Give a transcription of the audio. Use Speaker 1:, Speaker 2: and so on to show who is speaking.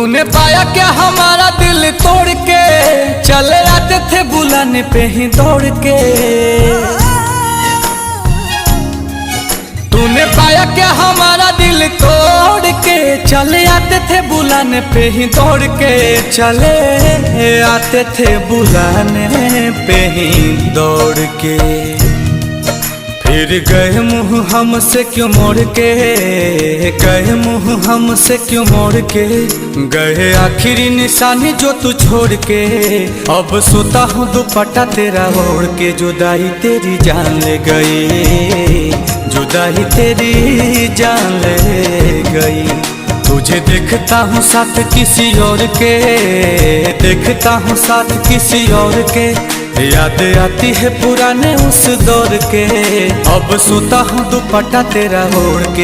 Speaker 1: तूने पाया क्या हमारा दिल तोड़ के, चले आते थे बुलाने पे ही दौड़ के। तूने पाया क्या हमारा दिल तोड़ के, चले आते थे बुलाने पे ही दौड़ के। चले आते थे बुलाने पे ही दौड़ के। फिर गए मुँह हमसे क्यों मोड़ के, गए मुँह हमसे क्यों मोड़ के। गए आखिरी निशानी जो तू छोड़ के। अब सोता हूँ दुपट्टा तेरा ओढ़ के। जुदाई तेरी जान ले गई, जुदाई तेरी जान ले गई। तुझे देखता हूँ साथ किसी और के, देखता हूँ साथ किसी और के। याद आती है पुराने उस दौर के। अब सोता हूँ दुपट्टा तेरा ओढ़ के।